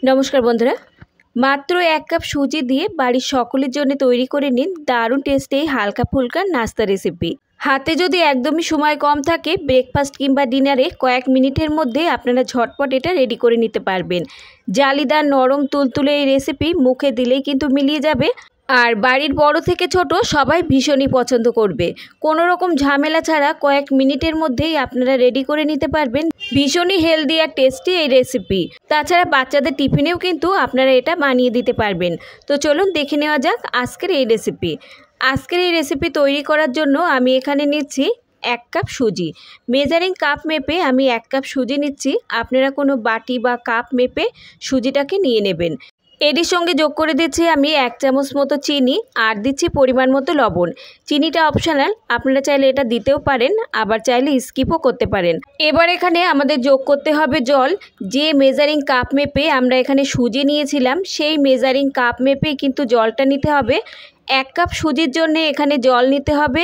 নমস্কার বন্ধুরা, মাত্র 1 কাপ সুজি দিয়ে বাড়ির সকলের জন্য তৈরি করে নিন দারুণ টেস্টি হালকা ফুলকা নাস্তা রেসিপি। হাতে যদি একদমই সময় কম থাকে, ব্রেকফাস্ট কিংবা ডিনারে কয়েক মিনিটের মধ্যে আপনারা ঝটপট এটা রেডি করে নিতে পারবেন। জালিদার নরম তুলতুলে এই রেসিপি মুখে দিলেই কিন্তু মিলিয়ে যাবে, আর বাড়ির বড় থেকে ছোট সবাই ভীষণই পছন্দ করবে। কোনো রকম ঝামেলা ছাড়া কয়েক মিনিটের মধ্যেই আপনারা রেডি করে নিতে পারবেন ভীষণই হেলদি আর টেস্টি এই রেসিপি। তাছাড়া বাচ্চাদের টিফিনেও কিন্তু আপনারা এটা বানিয়ে দিতে পারবেন। তো চলুন দেখে নেওয়া যাক আজকের এই রেসিপি। আজকের এই রেসিপি তৈরি করার জন্য আমি এখানে নিচ্ছি 1 কাপ সুজি। মেজারিং কাপ মেপে আমি 1 কাপ সুজি নিচ্ছি। আপনারা কোনো বাটি বা কাপ মেপে সুজিটাকে নিয়ে নেবেন। এর সঙ্গে যোগ করে দিচ্ছি আমি 1 চামচ মতো চিনি, আর দিচ্ছি পরিমাণ মতো লবণ। চিনিটা অপশনাল, আপনারা চাইলে এটা দিতেও পারেন, আবার চাইলে স্কিপও করতে পারেন। এবার এখানে আমাদের যোগ করতে হবে জল। যে মেজারিং কাপ মেপে আমরা এখানে সুজি নিয়েছিলাম, সেই মেজারিং কাপ মেপে কিন্তু জলটা নিতে হবে। 1 কাপ সুজির জন্য এখানে জল নিতে হবে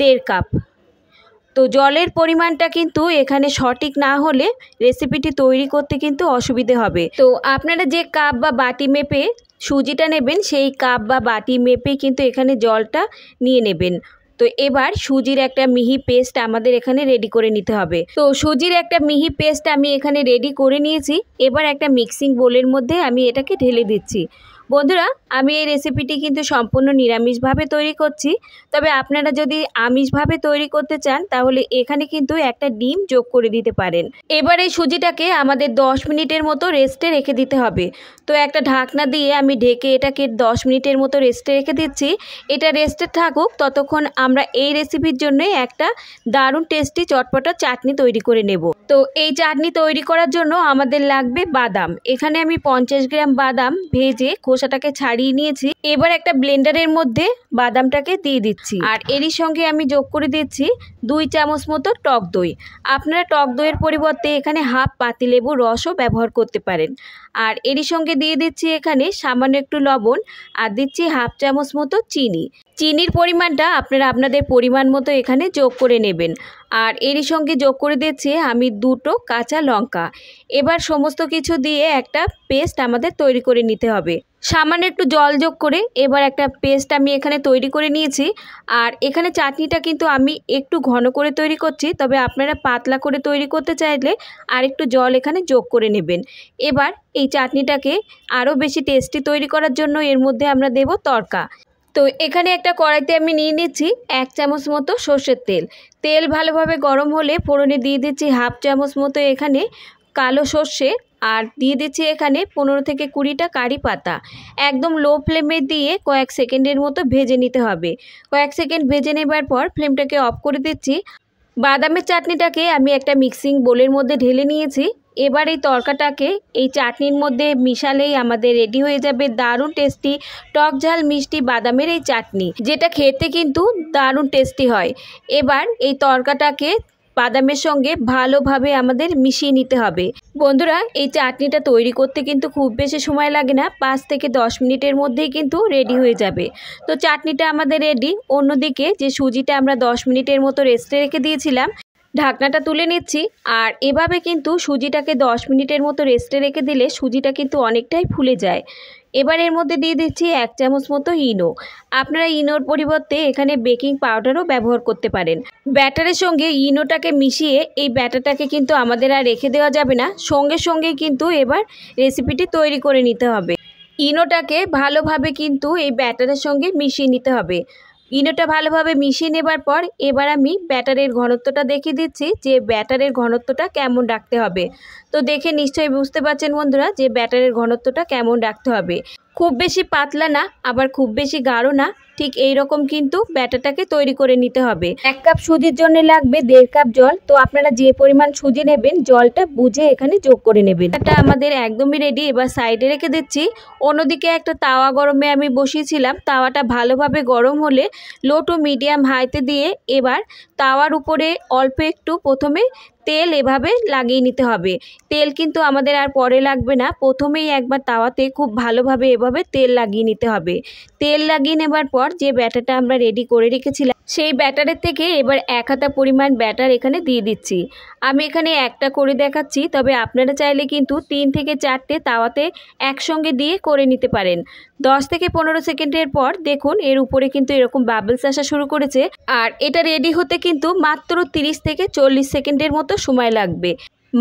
1.5 কাপ। তো জলের পরিমাণটা কিন্তু এখানে সঠিক না হলে রেসিপিটি তৈরি করতে কিন্তু অসুবিধে হবে। তো আপনারা যে কাপ বা বাটি মেপে সুজিটা নেবেন, সেই কাপ বা বাটি মেপে কিন্তু এখানে জলটা নিয়ে নেবেন। তো এবার সুজির একটা মিহি পেস্ট আমাদের এখানে রেডি করে নিতে হবে। তো সুজির একটা মিহি পেস্ট আমি এখানে রেডি করে নিয়েছি। এবার একটা মিক্সিং বোলের মধ্যে আমি এটাকে ঢেলে দিচ্ছি। বন্ধুরা, আমি এই রেসিপিটি কিন্তু সম্পূর্ণ নিরামিষভাবে তৈরি করছি, তবে আপনারা যদি আমিষভাবে তৈরি করতে চান তাহলে এখানে কিন্তু একটা ডিম যোগ করে দিতে পারেন। এবার এই সুজিটাকে আমাদের 10 মিনিটের মতো রেস্টে রেখে দিতে হবে। তো একটা ঢাকনা দিয়ে আমি ঢেকে এটাকে 10 মিনিটের মতো রেস্টে রেখে দিচ্ছি। এটা রেস্টে থাকুক, ততক্ষণ আমরা এই রেসিপির জন্য একটা দারুণ টেস্টি চটপটা চাটনি তৈরি করে নেব। তো এই চাটনি তৈরি করার জন্য আমাদের লাগবে বাদাম। এখানে আমি 50 গ্রাম বাদাম ভেজে খোসাটাকে ছাড়িয়ে নিয়েছি। এবার একটা ব্লেন্ডারের মধ্যে বাদামটাকে দিয়ে দিচ্ছি, আর এরই সঙ্গে আমি যোগ করে দিচ্ছি 2 চামচ মতো টক দই। আপনারা টক দইয়ের পরিবর্তে এখানে হাফ পাতিলেবুর রসও ব্যবহার করতে পারেন। আর এরই সঙ্গে দিয়ে দিচ্ছি এখানে সামান্য একটু লবণ, আর দিচ্ছি হাফ চামচ মতো চিনি। চিনির পরিমাণটা আপনারা আপনাদের পরিমাণ মতো এখানে যোগ করে নেবেন। আর এরই সঙ্গে যোগ করে দিচ্ছি আমি 2টো কাঁচা লঙ্কা। এবার সমস্ত কিছু দিয়ে একটা পেস্ট আমাদের তৈরি করে নিতে হবে। সামান্য একটু জল যোগ করে এবার একটা পেস্ট আমি এখানে তৈরি করে নিয়েছি। আর এখানে চাটনিটা কিন্তু আমি একটু ঘন করে তৈরি করছি, তবে আপনারা পাতলা করে তৈরি করতে চাইলে আর একটু জল এখানে যোগ করে নেবেন। এবার এই চাটনিটাকে আরও বেশি টেস্টি তৈরি করার জন্য এর মধ্যে আমরা দেব তড়কা। তো এখানে একটা কড়াইতে আমি নিয়ে নিচ্ছি 1 চামচ মতো সর্ষের তেল। তেল ভালোভাবে গরম হলে ফোড়নে দিয়ে দিচ্ছি হাফ চামচ মতো এখানে কালো সর্ষে, আর দিয়ে দিচ্ছি এখানে 15 থেকে 20টা কারি পাতা। একদম লো ফ্লেমে দিয়ে কয়েক সেকেন্ডের মতো ভেজে নিতে হবে। কয়েক সেকেন্ড ভেজে নেবার পর ফ্লেমটাকে অফ করে দিচ্ছি। বাদামের চাটনিটাকে আমি একটা মিক্সিং বোলের মধ্যে ঢেলে নিয়েছি। এবার এই তড়কাটাকে এই চাটনির মধ্যে মিশালেই আমাদের রেডি হয়ে যাবে দারুণ টেস্টি টক ঝাল মিষ্টি বাদামের এই চাটনি, যেটা খেতে কিন্তু দারুণ টেস্টি হয়। এবার এই তড়কাটাকে বাদামের সঙ্গে ভালোভাবে আমাদের মিশিয়ে নিতে হবে। বন্ধুরা, এই চাটনিটা তৈরি করতে কিন্তু খুব বেশি সময় লাগে না, 5 থেকে 10 মিনিটের মধ্যেই কিন্তু রেডি হয়ে যাবে। তো চাটনিটা আমাদের রেডি। অন্যদিকে যে সুজিটা আমরা 10 মিনিটের মতো রেস্টে রেখে দিয়েছিলাম, ঢাকনাটা তুলে নিচ্ছি। আর এভাবে কিন্তু সুজিটাকে 10 মিনিটের মতো রেস্টে রেখে দিলে সুজিটা কিন্তু অনেকটাই ফুলে যায়। এবার এর মধ্যে দিয়ে দিচ্ছি 1 চামচ মতো ইনো। আপনারা ইনোর পরিবর্তে এখানে বেকিং পাউডারও ব্যবহার করতে পারেন। ব্যাটারের সঙ্গে ইনোটাকে মিশিয়ে এই ব্যাটারটাকে কিন্তু আমাদের আর রেখে দেওয়া যাবে না, সঙ্গে সঙ্গেই কিন্তু এবার রেসিপিটি তৈরি করে নিতে হবে। ইনোটাকে ভালোভাবে কিন্তু এই ব্যাটারের সঙ্গে মিশিয়ে নিতে হবে। ইনোটা ভালোভাবে মিশিয়ে নেবার পর এবার আমি ব্যাটারের ঘনত্বটা দেখিয়ে দিচ্ছি যে ব্যাটারের ঘনত্বটা কেমন রাখতে হবে। তো দেখে নিশ্চয়ই বুঝতে পারছেন বন্ধুরা যে ব্যাটারের ঘনত্বটা কেমন রাখতে হবে। খুব বেশি পাতলা না, আবার খুব বেশি গাঢ় না, ঠিক এই রকম কিন্তু ব্যাটারটাকে তৈরি করে নিতে হবে। 1 কাপ সুজির জন্য লাগবে 1.5 কাপ জল। তো আপনারা যে পরিমাণ সুজি নেবেন জলটা বুঝে এখানে যোগ করে নেবেন। এটা আমাদের একদমই রেডি। এবার সাইডে রেখে দিচ্ছি। অন্যদিকে একটা তাওয়া গরমে আমি বসিয়েছিলাম। তাওয়াটা ভালোভাবে গরম হলে লো টু মিডিয়াম হাইতে দিয়ে এবার তাওয়ার উপরে অল্প একটু প্রথমে তেল এভাবে লাগিয়ে নিতে হবে। তেল কিন্তু আমাদের আর পরে লাগবে না, প্রথমেই একবার তাওয়াতে খুব ভালোভাবে এভাবে তেল লাগিয়ে নিতে হবে। তেল লাগিয়ে নেবার পর যে ব্যাটারটা আমরা রেডি করে রেখেছিলাম সেই ব্যাটারের থেকে এবার 1 হাতা পরিমাণ ব্যাটার এখানে দিয়ে দিচ্ছি। আমি এখানে একটা করে দেখাচ্ছি, তবে আপনারা চাইলে কিন্তু 3 থেকে 4টে তাওয়াতে একসঙ্গে দিয়ে করে নিতে পারেন। 10 থেকে 15 সেকেন্ডের পর দেখুন এর উপরে কিন্তু এরকম বাবলস আসা শুরু করেছে। আর এটা রেডি হতে কিন্তু মাত্র 30 থেকে 40 সেকেন্ডের মতো সময় লাগবে।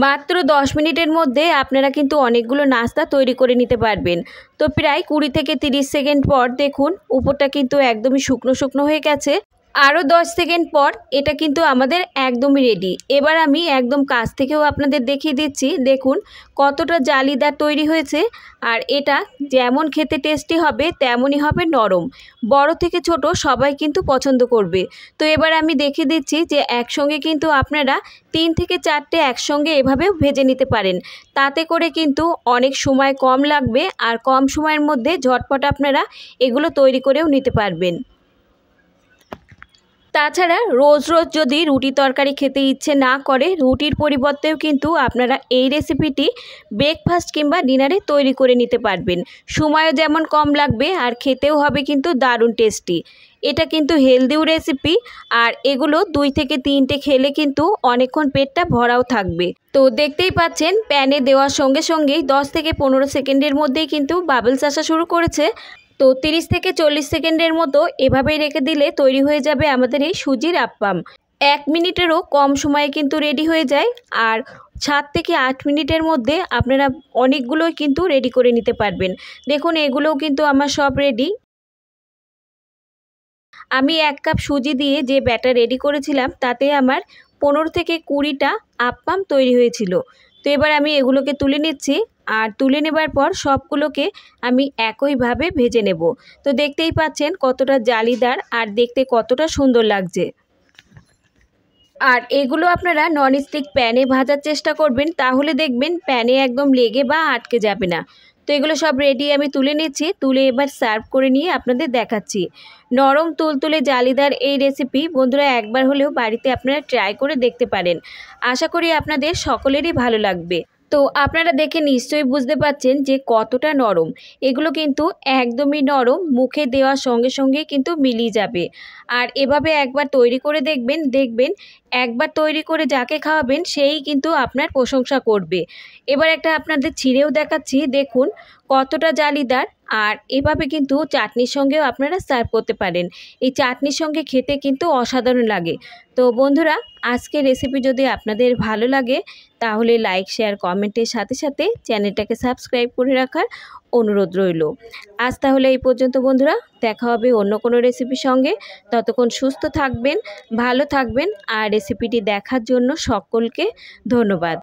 মাত্র 10 মিনিটের মধ্যে আপনারা কিন্তু অনেকগুলো নাস্তা তৈরি করে নিতে পারবেন। তো প্রায় 20 থেকে 30 সেকেন্ড পর দেখুন উপরটা কিন্তু একদমই শুকনো শুকনো হয়ে গেছে। আরও 10 সেকেন্ড পর এটা কিন্তু আমাদের একদমই রেডি। এবার আমি একদম কাছ থেকেও আপনাদের দেখিয়ে দিচ্ছি, দেখুন কতটা জালিদার তৈরি হয়েছে। আর এটা যেমন খেতে টেস্টি হবে তেমনই হবে নরম। বড় থেকে ছোট সবাই কিন্তু পছন্দ করবে। তো এবার আমি দেখিয়ে দিচ্ছি যে একসঙ্গে কিন্তু আপনারা 3 থেকে 4টে একসঙ্গে এভাবেও ভেজে নিতে পারেন। তাতে করে কিন্তু অনেক সময় কম লাগবে আর কম সময়ের মধ্যে ঝটপট আপনারা এগুলো তৈরি করেও নিতে পারবেন। তাছাড়া রোজ রোজ যদি রুটি তরকারি খেতে ইচ্ছে না করে, রুটির পরিবর্তেও কিন্তু আপনারা এই রেসিপিটি ব্রেকফাস্ট কিংবা ডিনারে তৈরি করে নিতে পারবেন। সময়ও যেমন কম লাগবে আর খেতেও হবে কিন্তু দারুণ টেস্টি। এটা কিন্তু হেলদিও রেসিপি, আর এগুলো 2 থেকে 3টে খেলে কিন্তু অনেকক্ষণ পেটটা ভরাও থাকবে। তো দেখতেই পাচ্ছেন প্যানে দেওয়ার সঙ্গে সঙ্গেই 10 থেকে 15 সেকেন্ডের মধ্যেই কিন্তু বাবলস আসা শুরু করেছে। তো 30 থেকে 40 সেকেন্ডের মতো এভাবেই রেখে দিলে তৈরি হয়ে যাবে আমাদের এই সুজির আপ্পাম। 1 মিনিটেরও কম সময়ে কিন্তু রেডি হয়ে যায়। আর 7 থেকে 8 মিনিটের মধ্যে আপনারা অনেকগুলোই কিন্তু রেডি করে নিতে পারবেন। দেখুন এগুলোও কিন্তু আমার সব রেডি। আমি 1 কাপ সুজি দিয়ে যে ব্যাটার রেডি করেছিলাম তাতে আমার 15 থেকে 20টা আপ্পাম তৈরি হয়েছিল। তো এবার আমি এগুলোকে তুলে নিচ্ছি। আর তুলে নেবার পর সবগুলোকে আমি একইভাবে ভেজে নেব। তো দেখতেই পাচ্ছেন কতটা জালিদার আর দেখতে কতটা সুন্দর লাগছে। আর এগুলো আপনারা ননস্টিক প্যানে ভাজার চেষ্টা করবেন, তাহলে দেখবেন প্যানে একদম লেগে বা আটকে যাবে না। তো এগুলো সব রেডি আমি তুলে নিচ্ছি। তুলে এবার সার্ভ করে নিয়ে আপনাদের দেখাচ্ছি। নরম তুলতুলে জালিদার এই রেসিপি বন্ধুরা একবার হলেও বাড়িতে আপনারা ট্রাই করে দেখতে পারেন। আশা করি আপনাদের সকলেরই ভালো লাগবে। তো আপনারা দেখে নিশ্চয়ই বুঝতে পারছেন যে কতটা নরম। এগুলো কিন্তু একদমই নরম, মুখে দেওয়ার সঙ্গে সঙ্গে কিন্তু মিলিয়ে যাবে। আর এভাবে একবার তৈরি করে দেখবেন একবার তৈরি করে যাকে খাওয়াবেন সেই কিন্তু আপনার প্রশংসা করবে। এবার একটা আপনাদের ছিঁড়েও দেখাচ্ছি, দেখুন কতটা জালিদার। আর এভাবে কিন্তু চাটনির সঙ্গেও আপনারা সার্ভ করতে পারেন। এই চাটনির সঙ্গে খেতে কিন্তু অসাধারণ লাগে। তো বন্ধুরা আজকের রেসিপি যদি আপনাদের ভালো লাগে তাহলে লাইক শেয়ার কমেন্টের সাথে সাথে চ্যানেলটাকে সাবস্ক্রাইব করে রাখার অনুরোধ রইল। আজ তাহলে এই পর্যন্ত বন্ধুরা, দেখা হবে অন্য কোনো রেসিপির সঙ্গে। ততক্ষণ সুস্থ থাকবেন, ভালো থাকবেন। আর রেসিপিটি দেখার জন্য সকলকে ধন্যবাদ।